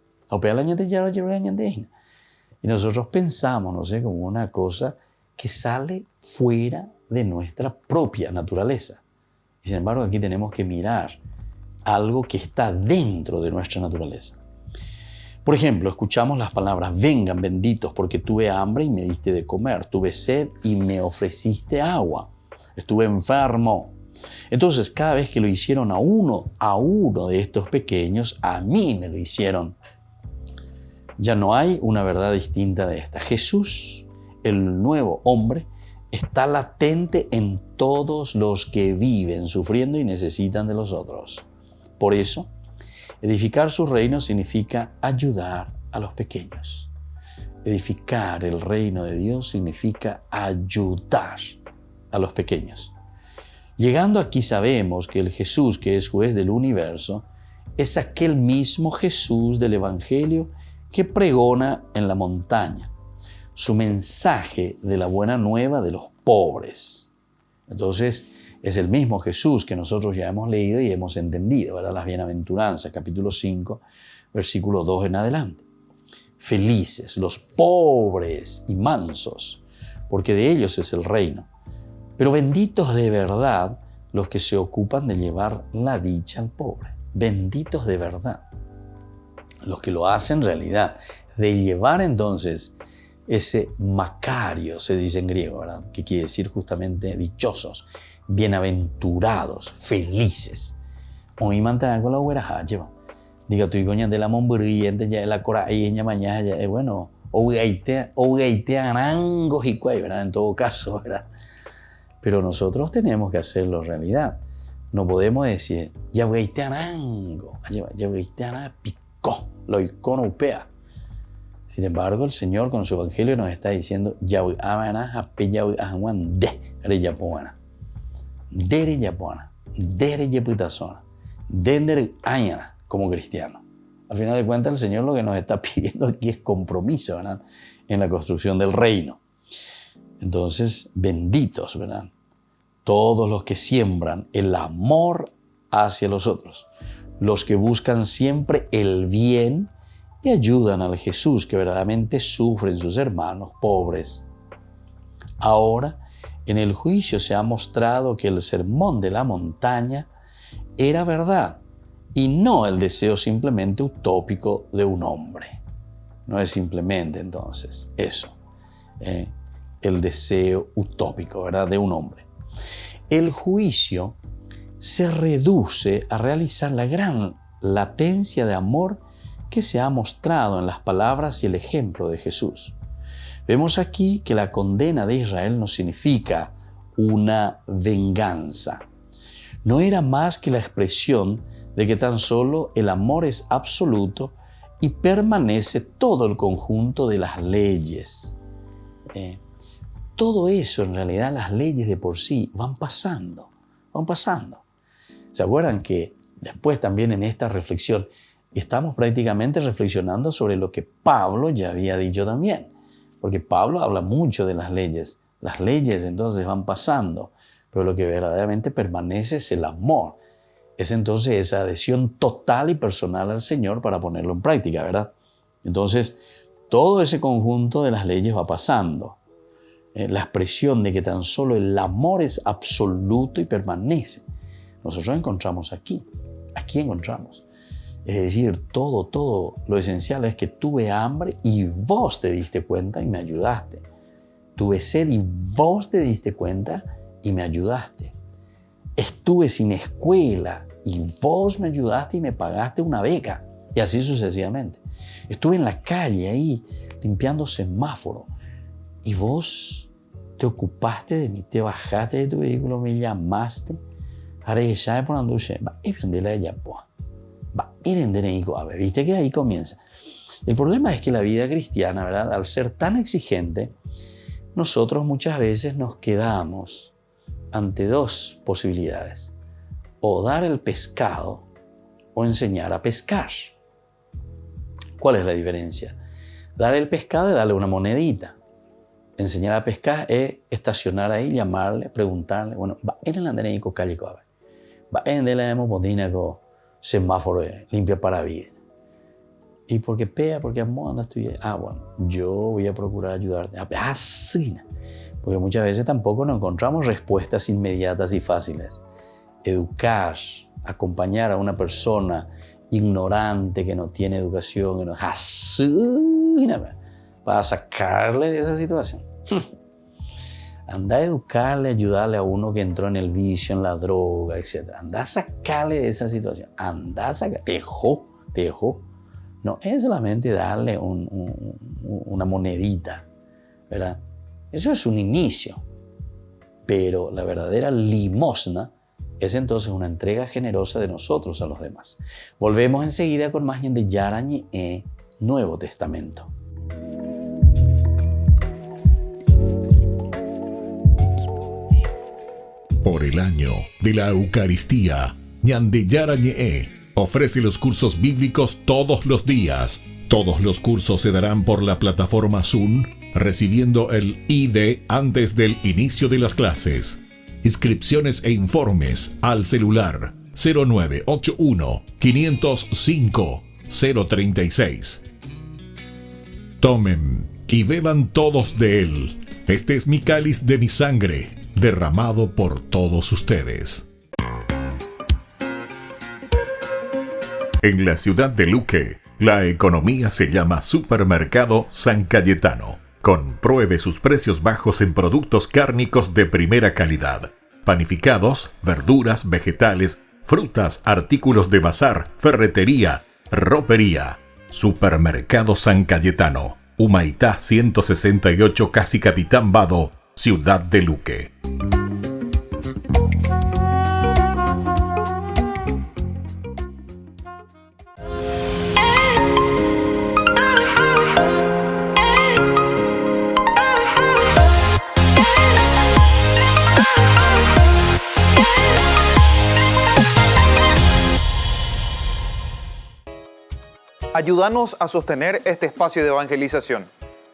Y nosotros pensamos, no sé, como una cosa que sale fuera de nuestra propia naturaleza. Y sin embargo, aquí tenemos que mirar algo que está dentro de nuestra naturaleza. Por ejemplo, escuchamos las palabras: vengan benditos, porque tuve hambre y me diste de comer, tuve sed y me ofreciste agua, estuve enfermo. Entonces, cada vez que lo hicieron a uno de estos pequeños, a mí me lo hicieron. Ya no hay una verdad distinta de esta. Jesús, el nuevo hombre, está latente en todos los que viven sufriendo y necesitan de los otros. Por eso, edificar su reino significa ayudar a los pequeños. Edificar el reino de Dios significa ayudar a los pequeños. Llegando aquí sabemos que el Jesús que es juez del universo es aquel mismo Jesús del Evangelio que pregona en la montaña su mensaje de la buena nueva de los pobres. Entonces, es el mismo Jesús que nosotros ya hemos leído y hemos entendido, ¿verdad? Las bienaventuranzas, capítulo 5, versículo 2 en adelante. Felices los pobres y mansos, porque de ellos es el reino. Pero benditos de verdad los que se ocupan de llevar la dicha al pobre. Benditos de verdad los que lo hacen en realidad, de llevar entonces ese Macario, se dice en griego, ¿verdad? Que quiere decir justamente dichosos, bienaventurados, felices. Hoy mantener con la hueraja, lleva. Diga tu coña de la mombrillente ya de la cora y ella mañana ya bueno, o gaite anangos y cuay, ¿verdad? En todo caso, ¿verdad? Pero nosotros tenemos que hacerlo realidad. No podemos decir ya gaite anango, ya gaite anango picó, lo icono upea. Sin embargo, el Señor con su evangelio nos está diciendo yawi amana apeya ahuan de reyapuana. De reyapuana, de reyaputasona, de añana como cristiano. Al final de cuentas, el Señor lo que nos está pidiendo aquí es compromiso, ¿verdad? En la construcción del reino. Entonces, benditos, ¿verdad? Todos los que siembran el amor hacia los otros, los que buscan siempre el bien y ayudan al Jesús que verdaderamente sufren sus hermanos pobres. Ahora, en el juicio se ha mostrado que el sermón de la montaña era verdad y no el deseo simplemente utópico de un hombre. No es simplemente entonces eso. el deseo utópico, ¿verdad?, de un hombre. El juicio se reduce a realizar la gran latencia de amor que se ha mostrado en las palabras y el ejemplo de Jesús. Vemos aquí que la condena de Israel no significa una venganza. No era más que la expresión de que tan solo el amor es absoluto y permanece todo el conjunto de las leyes. Todo eso, en realidad, las leyes de por sí van pasando. ¿Se acuerdan que después también en esta reflexión estamos prácticamente reflexionando sobre lo que Pablo ya había dicho también? Porque Pablo habla mucho de las leyes. Las leyes entonces van pasando, pero lo que verdaderamente permanece es el amor. Es entonces esa adhesión total y personal al Señor para ponerlo en práctica, ¿verdad? Entonces, todo ese conjunto de las leyes va pasando. La expresión de que tan solo el amor es absoluto y permanece. Nosotros encontramos aquí encontramos. Es decir, todo lo esencial es que tuve hambre y vos te diste cuenta y me ayudaste. Tuve sed y vos te diste cuenta y me ayudaste. Estuve sin escuela y vos me ayudaste y me pagaste una beca. Y así sucesivamente. Estuve en la calle ahí limpiando semáforo y vos te ocupaste de mí, te bajaste de tu vehículo, me llamaste. Ahora que ya por anduche, va a ir de ella, va a ir en viste que ahí comienza. El problema es que la vida cristiana, ¿verdad?, al ser tan exigente, nosotros muchas veces nos quedamos ante dos posibilidades: o dar el pescado o enseñar a pescar. ¿Cuál es la diferencia? Dar el pescado es darle una monedita. Enseñar a pescar es estacionar ahí, llamarle, preguntarle. Bueno, va en la derecha calle cobre. Va en la hemos botina con semáforo limpia para bien. ¿Y por qué pea? Porque anda tú. Bueno, yo voy a procurar ayudarte. Sí. Porque muchas veces tampoco nos encontramos respuestas inmediatas y fáciles. Educar, acompañar a una persona ignorante que no tiene educación, que no, para sacarle de esa situación. Anda a educarle, ayudarle a uno que entró en el vicio, en la droga, etc. Anda a sacarle de esa situación. Anda a sacarle. Te dejó. No es solamente darle una monedita, ¿verdad? Eso es un inicio. Pero la verdadera limosna es entonces una entrega generosa de nosotros a los demás. Volvemos enseguida con más de Yarañe Nuevo Testamento. Por el año de la Eucaristía, Ñande Yarañe ofrece los cursos bíblicos todos los días. Todos los cursos se darán por la plataforma Zoom, recibiendo el ID antes del inicio de las clases. Inscripciones e informes al celular 0981 505 036. Tomen y beban todos de él. Este es mi cáliz de mi sangre, derramado por todos ustedes. En la ciudad de Luque, la economía se llama Supermercado San Cayetano. Compruebe sus precios bajos en productos cárnicos de primera calidad. Panificados, verduras, vegetales, frutas, artículos de bazar, ferretería, ropería. Supermercado San Cayetano. Humaitá 168, Casi Capitán Vado, Ciudad de Luque. Ayúdanos a sostener este espacio de evangelización.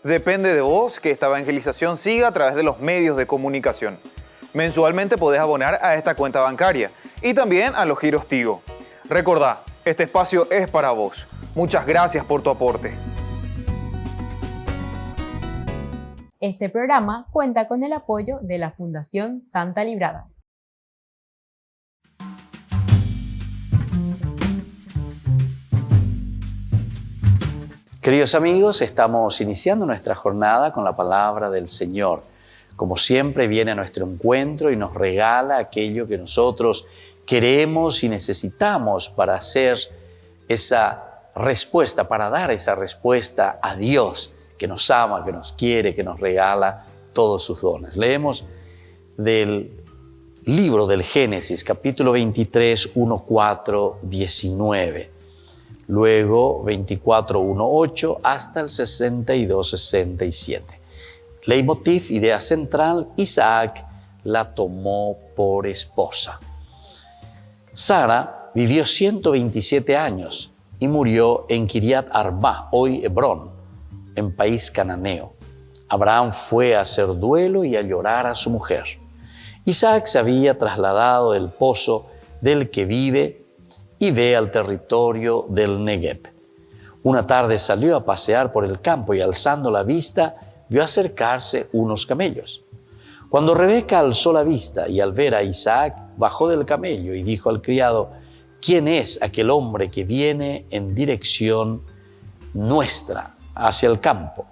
Depende de vos que esta evangelización siga a través de los medios de comunicación. Mensualmente podés abonar a esta cuenta bancaria y también a los giros Tigo. Recordá, este espacio es para vos. Muchas gracias por tu aporte. Este programa cuenta con el apoyo de la Fundación Santa Librada. Queridos amigos, estamos iniciando nuestra jornada con la palabra del Señor. como siempre, viene a nuestro encuentro y nos regala aquello que nosotros queremos y necesitamos para hacer esa respuesta, para dar esa respuesta a Dios, que nos ama, que nos quiere, que nos regala todos sus dones. Leemos del libro del Génesis, capítulo 23, 1, 4, 19. Luego 24, 1, 8 hasta el 62, 67. Leitmotiv, idea central: Isaac la tomó por esposa. Sara vivió 127 años y murió en Kiriat Arba, hoy Hebrón, en país cananeo. Abraham fue a hacer duelo y a llorar a su mujer. Isaac se había trasladado del pozo del que vive y ve al territorio del Negev. Una tarde salió a pasear por el campo y, alzando la vista, vio acercarse unos camellos. Cuando Rebeca alzó la vista y al ver a Isaac, bajó del camello y dijo al criado: ¿quién es aquel hombre que viene en dirección nuestra hacia el campo?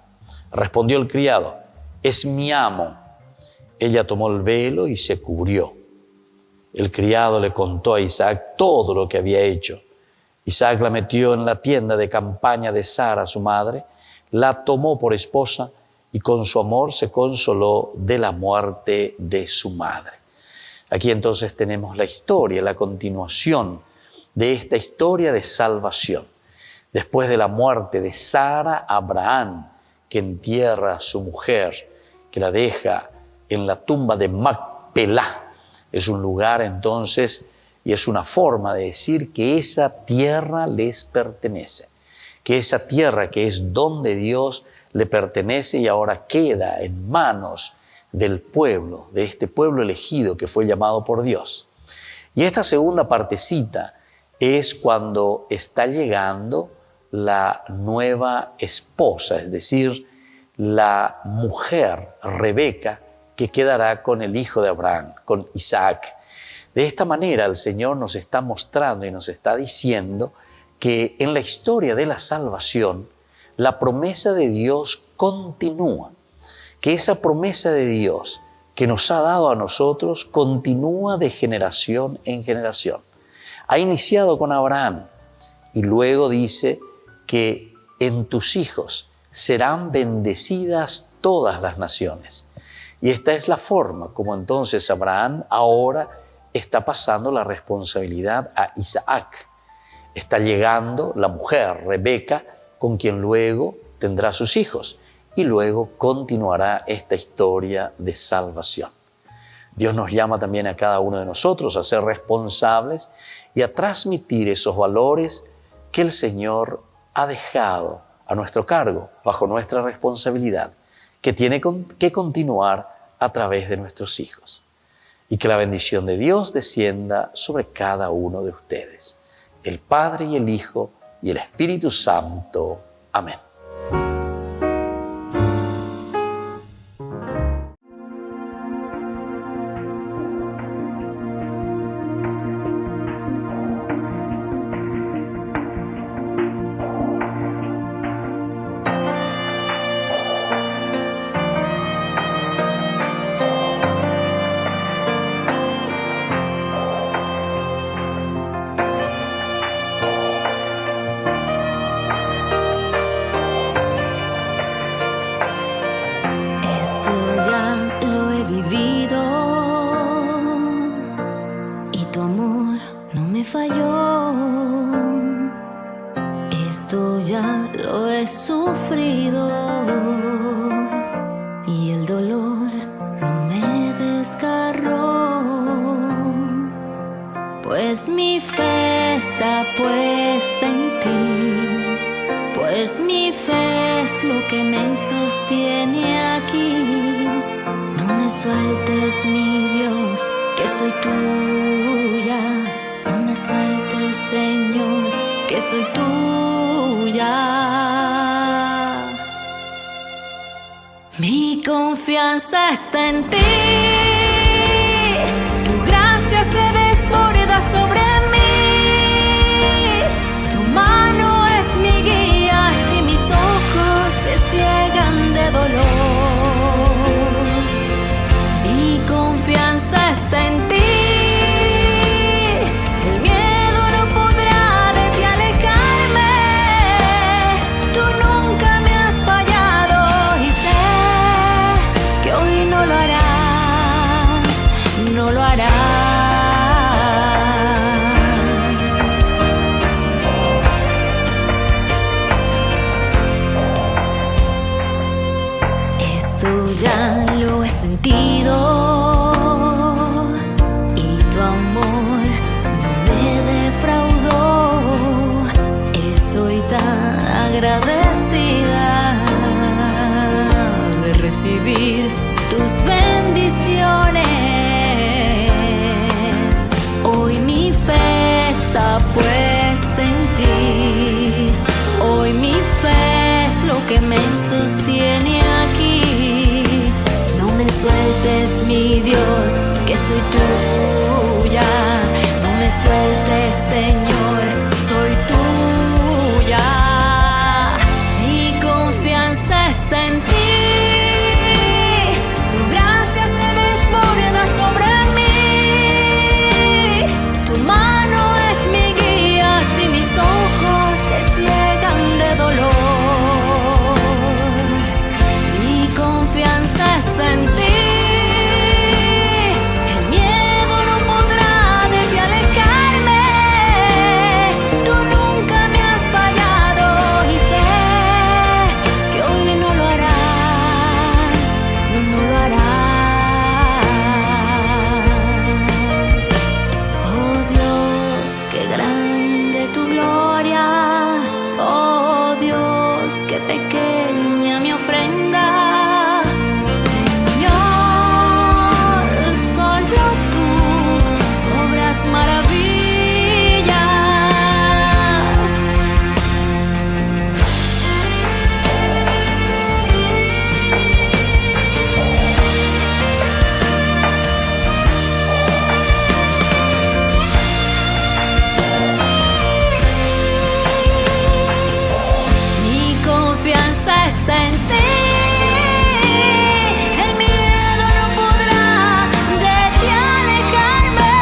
Respondió el criado: es mi amo. Ella tomó el velo y se cubrió. El criado le contó a Isaac todo lo que había hecho. Isaac la metió en la tienda de campaña de Sara, su madre, la tomó por esposa y con su amor se consoló de la muerte de su madre. Aquí entonces tenemos la historia, la continuación de esta historia de salvación. Después de la muerte de Sara, Abraham, que entierra a su mujer, que la deja en la tumba de Macpelá. Es un lugar entonces y es una forma de decir que esa tierra les pertenece, que esa tierra que es don de Dios le pertenece y ahora queda en manos del pueblo, de este pueblo elegido que fue llamado por Dios. Y esta segunda partecita es cuando está llegando la nueva esposa, es decir, la mujer Rebeca, que quedará con el hijo de Abraham, con Isaac. De esta manera el Señor nos está mostrando y nos está diciendo que en la historia de la salvación, la promesa de Dios continúa, que esa promesa de Dios que nos ha dado a nosotros continúa de generación en generación. Ha iniciado con Abraham y luego dice que en tus hijos serán bendecidas todas las naciones. Y esta es la forma como entonces Abraham ahora está pasando la responsabilidad a Isaac. Está llegando la mujer Rebeca, con quien luego tendrá sus hijos y luego continuará esta historia de salvación. Dios nos llama también a cada uno de nosotros a ser responsables y a transmitir esos valores que el Señor ha dejado a nuestro cargo, bajo nuestra responsabilidad, que tiene que continuar a través de nuestros hijos. Y que la bendición de Dios descienda sobre cada uno de ustedes, el Padre y el Hijo y el Espíritu Santo. Amén. Pues mi fe está puesta en ti, pues mi fe es lo que me sostiene aquí. No me sueltes, mi Dios, que soy tuya. No me sueltes, Señor, que soy tuya. Mi confianza está en ti. Tu gracia se desborda sobre mí. Tu mano es mi guía si mis ojos se ciegan de dolor. Esto ya lo he sentido y tu amor no me defraudó. Estoy tan agradecida de recibir tus bendiciones. Hoy mi fe está puesta en ti. Hoy mi fe es lo que me sostiene aquí. No me sueltes, mi Dios, que soy tuya. No me sueltes, Señor, soy tuya. Mi confianza está en ti. Tu gracia se desborda sobre mí. Tu mano es mi guía si mis ojos se ciegan de dolor. Mi confianza está en ti. El miedo no podrá de ti alejarme. Tú nunca me has fallado y sé que hoy no lo harás, no lo harás. Oh Dios, qué grande tu gloria. Oh Dios, qué pequeña mi ofrenda. Señor, solo tú obras maravillas. Mi confianza está en ti. El miedo no podrá de ti alejarme.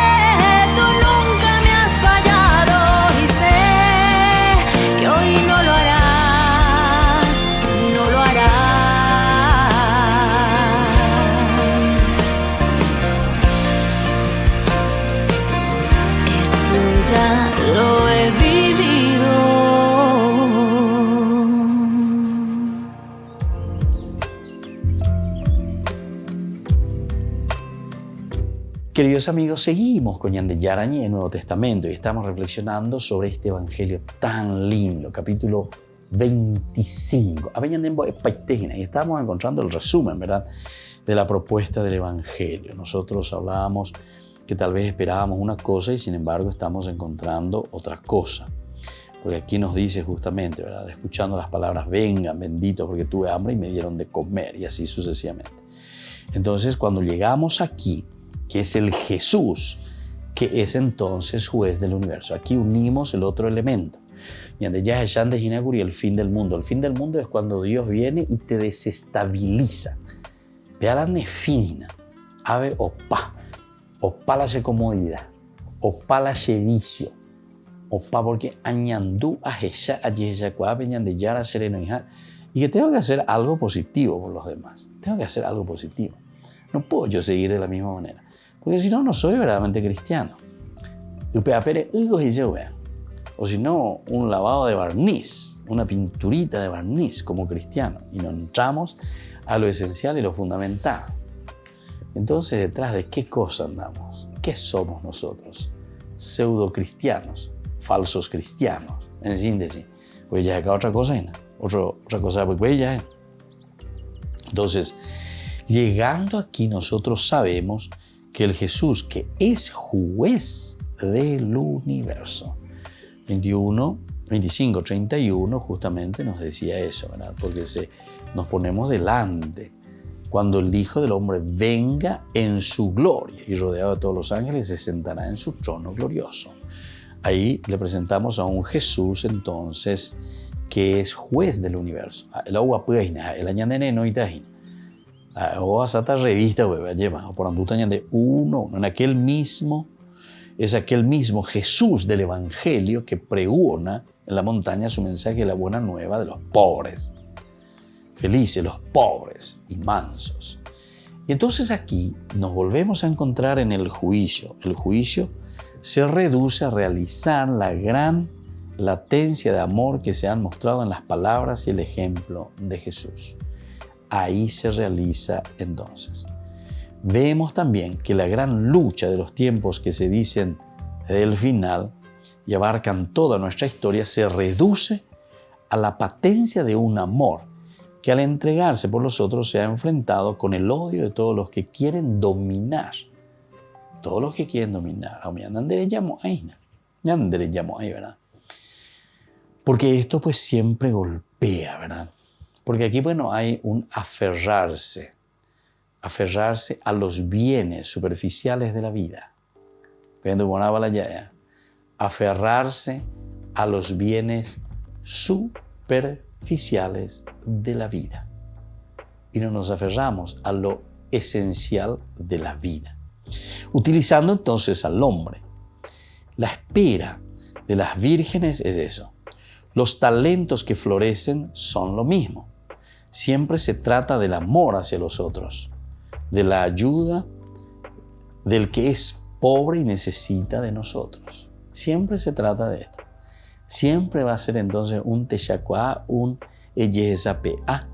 Tú nunca me has fallado y sé que hoy no lo harás, no lo harás. Esto ya lo he vivido. Queridos amigos, seguimos con Ñande Yarañé, el Nuevo Testamento, y estamos reflexionando sobre este evangelio tan lindo, capítulo 25. Y estamos encontrando el resumen, ¿verdad?, de la propuesta del evangelio. Nosotros hablábamos que tal vez esperábamos una cosa y sin embargo estamos encontrando otra cosa. Porque aquí nos dice justamente, ¿verdad?, escuchando las palabras, vengan, benditos, porque tuve hambre y me dieron de comer, y así sucesivamente. Entonces, cuando llegamos aquí, que es el Jesús, que es entonces juez del universo. Aquí unimos el otro elemento. Y ya es el fin del mundo. El fin del mundo es cuando Dios viene y te desestabiliza. Vea la nefina. Ave opa. Opa la comodidad. Opa la vicio. Opa porque añandú a jesha a yesha cuape ñande yara sereno hija. Y que tengo que hacer algo positivo por los demás. Tengo que hacer algo positivo. No puedo yo seguir de la misma manera. Porque si no, no soy verdaderamente cristiano. O si no, un lavado de barniz, una pinturita de barniz como cristiano. Y nos entramos a lo esencial y lo fundamental. Entonces, ¿detrás de qué cosa andamos? ¿Qué somos nosotros? Pseudo cristianos, falsos cristianos. En síntesis, pues ya acá otra cosa, otra cosa, pues ya. Entonces, llegando aquí nosotros sabemos que el Jesús, que es juez del universo, 25, 31 justamente nos decía eso, ¿verdad? Porque nos ponemos delante. Cuando el Hijo del Hombre venga en su gloria y rodeado de todos los ángeles, se sentará en su trono glorioso. Ahí le presentamos a un Jesús entonces que es juez del universo. El agua el añandene no itajina. O a esta revista, o por anduta de uno, en aquel mismo, es aquel mismo Jesús del Evangelio que pregona en la montaña su mensaje de la buena nueva de los pobres. Felices los pobres y mansos. Y entonces aquí nos volvemos a encontrar en el juicio. El juicio se reduce a realizar la gran latencia de amor que se han mostrado en las palabras y el ejemplo de Jesús. ahí se realiza entonces. Vemos también que la gran lucha de los tiempos que se dicen del final y abarcan toda nuestra historia se reduce a la patencia de un amor que al entregarse por los otros se ha enfrentado con el odio de todos los que quieren dominar. Todos los que quieren dominar. ¿Verdad? Porque esto pues siempre golpea, ¿verdad? Porque aquí, bueno, hay un aferrarse a los bienes superficiales de la vida. Aferrarse a los bienes superficiales de la vida. Y no nos aferramos a lo esencial de la vida. Utilizando entonces al hombre. La espera de las vírgenes es eso. Los talentos que florecen son lo mismo. Siempre se trata del amor hacia los otros, de la ayuda del que es pobre y necesita de nosotros. Siempre se trata de esto. Siempre va a ser entonces un techacuá, un eyesapeá,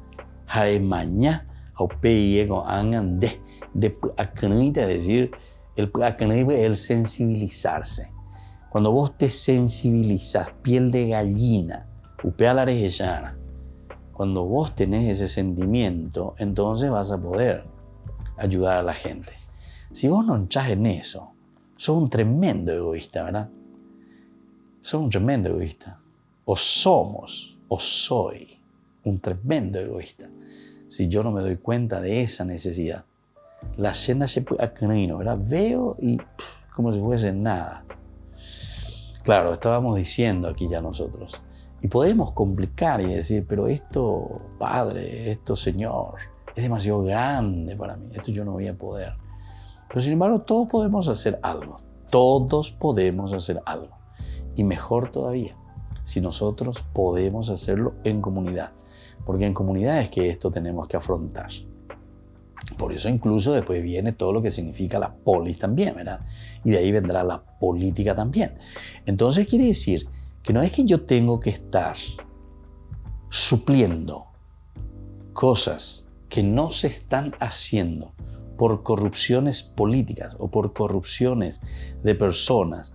jaremañá, haupeiego angandé, de acnita, es decir, el sensibilizarse. Cuando vos te sensibilizas, piel de gallina, upea la arejellana, cuando vos tenés ese sentimiento, entonces vas a poder ayudar a la gente. Si vos no entras en eso, sos un tremendo egoísta, ¿verdad? Sos un tremendo egoísta. O somos, o soy un tremendo egoísta. Si yo no me doy cuenta de esa necesidad. La senda se puede acreino, ¿verdad? Veo y como si fuese nada. Claro, estábamos diciendo aquí ya nosotros. Y podemos complicar y decir, pero esto, Padre, esto, Señor, es demasiado grande para mí. Esto yo no voy a poder. Pero sin embargo, todos podemos hacer algo. Todos podemos hacer algo. Y mejor todavía, si nosotros podemos hacerlo en comunidad. Porque en comunidad es que esto tenemos que afrontar. Por eso incluso después viene todo lo que significa la polis también, ¿verdad? Y de ahí vendrá la política también. Entonces quiere decir que no es que yo tengo que estar supliendo cosas que no se están haciendo por corrupciones políticas o por corrupciones de personas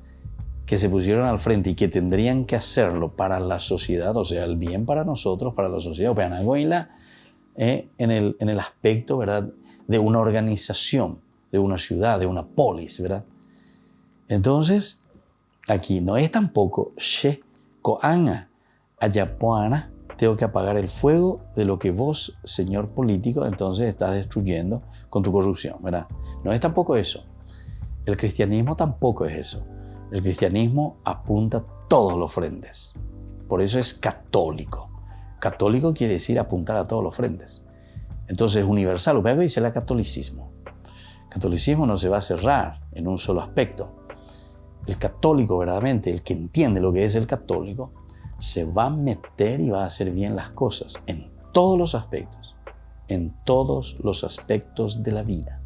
que se pusieron al frente y que tendrían que hacerlo para la sociedad, o sea, el bien para nosotros, para la sociedad, o para en el aspecto, ¿verdad?, de una organización, de una ciudad, de una polis, ¿verdad? Entonces, aquí no es tampoco she koanga ayapoana, tengo que apagar el fuego de lo que vos, señor político, entonces estás destruyendo con tu corrupción, ¿verdad? No es tampoco eso. El cristianismo tampoco es eso. El cristianismo apunta a todos los frentes. Por eso es católico. Católico quiere decir apuntar a todos los frentes. Entonces es universal. Lo que dice el catolicismo. El catolicismo no se va a cerrar en un solo aspecto. El católico, verdaderamente, el que entiende lo que es el católico, se va a meter y va a hacer bien las cosas en todos los aspectos. En todos los aspectos de la vida.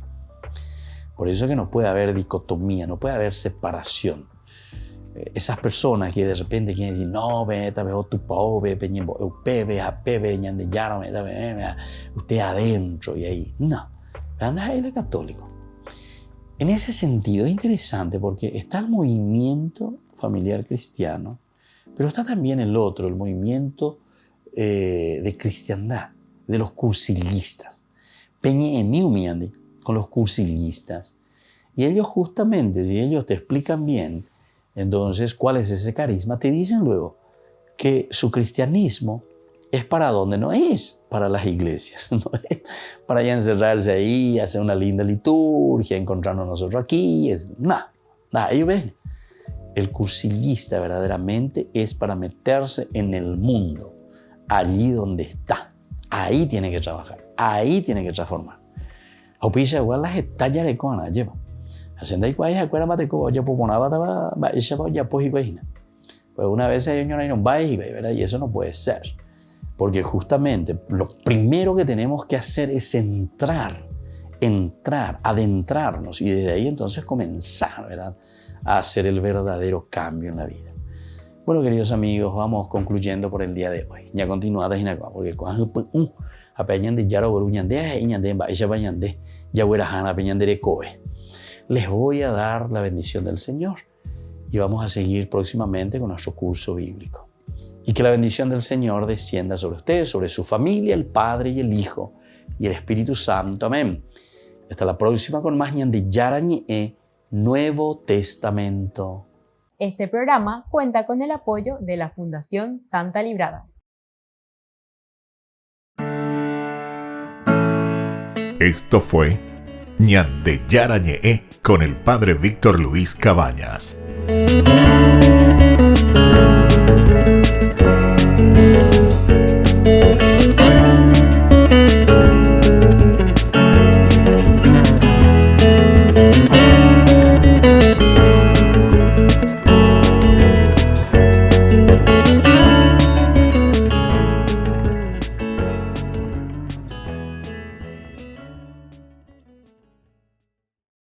Por eso que no puede haber dicotomía, no puede haber separación. Esas personas que de repente quieren decir, no, usted adentro y ahí. No, anda ahí el católico. En ese sentido es interesante porque está el movimiento familiar cristiano, pero está también el otro, el movimiento de cristiandad, de los cursilistas. Peñe en mi con los cursilistas. Y ellos justamente, si ellos te explican bien, entonces, ¿cuál es ese carisma? Te dicen luego que su cristianismo es para donde no es para las iglesias. No es para ya encerrarse ahí, hacer una linda liturgia, encontrarnos nosotros aquí. Nada, ellos ven. El cursilista verdaderamente es para meterse en el mundo, allí donde está. Ahí tiene que trabajar, ahí tiene que transformar. Pues una vez hay y eso no puede ser. Porque justamente lo primero que tenemos que hacer es entrar, adentrarnos y desde ahí entonces comenzar, ¿verdad?, a hacer el verdadero cambio en la vida. Bueno, queridos amigos, vamos concluyendo por el día de hoy. Ya continuada, porque apeñande yaro boruñande, ñande baisha bañande, yahuerajana peñandere coe. Les voy a dar la bendición del Señor y vamos a seguir próximamente con nuestro curso bíblico. Y que la bendición del Señor descienda sobre ustedes, sobre su familia, el Padre y el Hijo y el Espíritu Santo. Amén. Hasta la próxima con más ñande yarañe, Nuevo Testamento. Este programa cuenta con el apoyo de la Fundación Santa Librada. Esto fue ñande yarañe con el Padre Víctor Luis Cabañas.